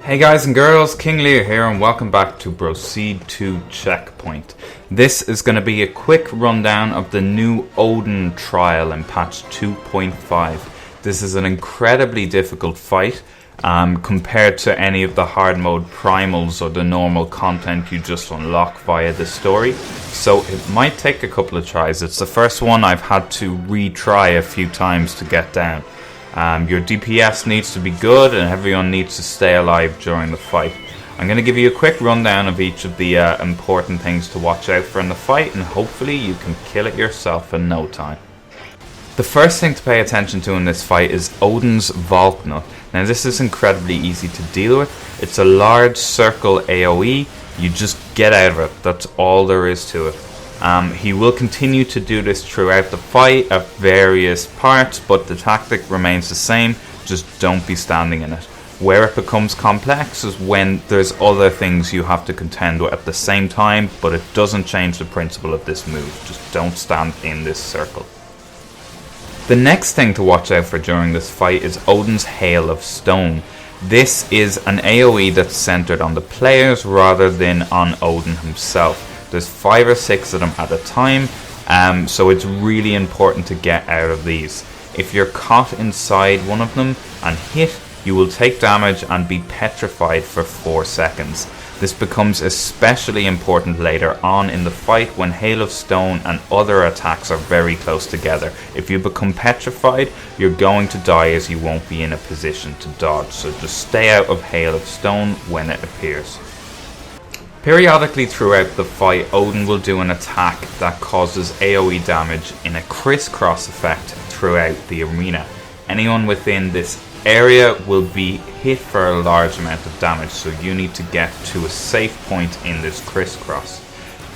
Hey guys and girls, King Lear here and welcome back to Proceed to Checkpoint. This is going to be a quick rundown of the new Odin trial in patch 2.5. This is an incredibly difficult fight compared to any of the hard mode primals or the normal content you just unlock via the story. So it might take a couple of tries. It's the first one I've had to retry a few times to get down. Your DPS needs to be good and everyone needs to stay alive during the fight. I'm going to give you a quick rundown of each of the important things to watch out for in the fight, and hopefully you can kill it yourself in no time. The first thing to pay attention to in this fight is Odin's Vault nut. Now this is incredibly easy to deal with. It's a large circle AoE, you just get out of it, that's all there is to it. He will continue to do this throughout the fight at various parts, but the tactic remains the same, just don't be standing in it. Where it becomes complex is when there's other things you have to contend with at the same time, but it doesn't change the principle of this move, just don't stand in this circle. The next thing to watch out for during this fight is Odin's Hail of Stone. This is an AoE that's centered on the players rather than on Odin himself. There's 5 or 6 of them at a time, so it's really important to get out of these. If you're caught inside one of them and hit, you will take damage and be petrified for 4 seconds. This becomes especially important later on in the fight when Hail of Stone and other attacks are very close together. If you become petrified, you're going to die as you won't be in a position to dodge, so just stay out of Hail of Stone when it appears. Periodically throughout the fight, Odin will do an attack that causes AoE damage in a crisscross effect throughout the arena. Anyone within this area will be hit for a large amount of damage, so you need to get to a safe point in this crisscross.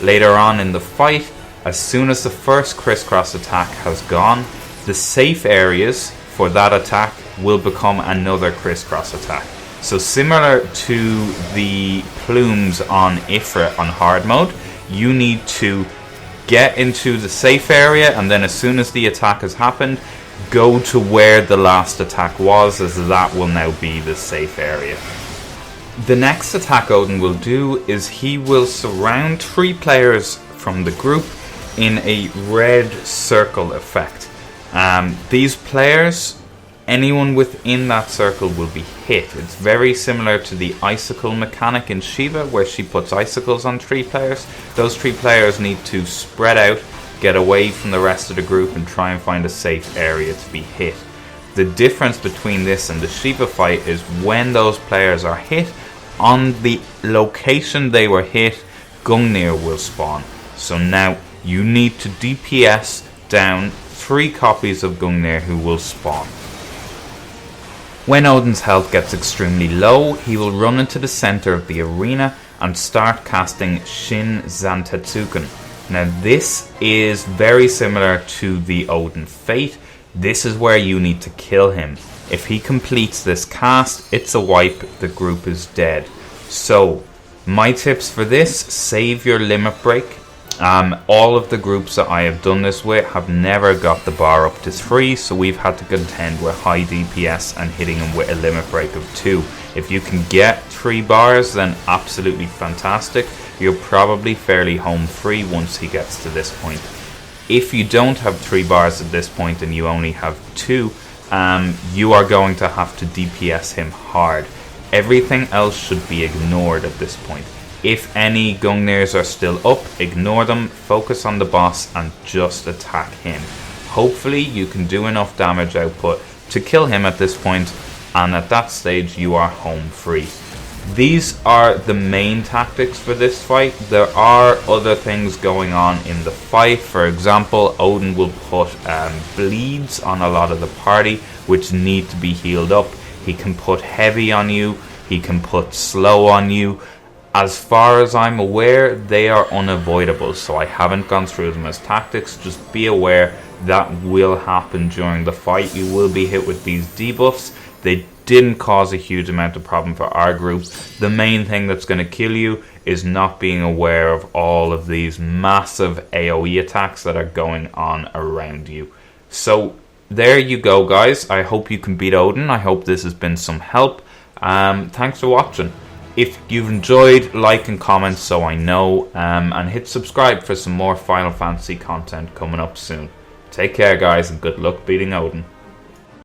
Later on in the fight, as soon as the first crisscross attack has gone, the safe areas for that attack will become another crisscross attack. So similar to the plumes on Ifrit on hard mode, you need to get into the safe area, and then as soon as the attack has happened, go to where the last attack was, as that will now be the safe area. The next attack Odin will do is he will surround 3 players from the group in a red circle effect. These players, anyone within that circle will be hit. It's very similar to the icicle mechanic in Shiva, where she puts icicles on 3 players. Those 3 players need to spread out, get away from the rest of the group and try and find a safe area to be hit. The difference between this and the Shiva fight is when those players are hit, on the location they were hit, Gungnir will spawn. So now you need to DPS down 3 copies of Gungnir who will spawn. When Odin's health gets extremely low, he will run into the center of the arena and start casting Shin Zantetsuken. Now this is very similar to the Odin Fate. This is where you need to kill him. If he completes this cast, it's a wipe, the group is dead. So, my tips for this: save your limit break. All of the groups that I have done this with have never got the bar up to 3, so we've had to contend with high DPS and hitting them with a limit break of 2. If you can get 3 bars, then absolutely fantastic. You're probably fairly home free once he gets to this point. If you don't have 3 bars at this point and you only have 2, you are going to have to DPS him hard. Everything else should be ignored at this point. If any Gungnirs are still up, ignore them, focus on the boss and just attack him. Hopefully you can do enough damage output to kill him at this point, and at that stage you are home free. These are the main tactics for this fight. There are other things going on in the fight. For example, Odin will put bleeds on a lot of the party which need to be healed up. He can put heavy on you, he can put slow on you. As far as I'm aware, they are unavoidable, so I haven't gone through them as tactics. Just be aware that will happen during the fight. You will be hit with these debuffs. They didn't cause a huge amount of problem for our group. The main thing that's going to kill you is not being aware of all of these massive AoE attacks that are going on around you. So there you go, guys. I hope you can beat Odin. I hope this has been some help. Thanks for watching. If you've enjoyed, like and comment so I know, and hit subscribe for some more Final Fantasy content coming up soon. Take care guys, and good luck beating Odin.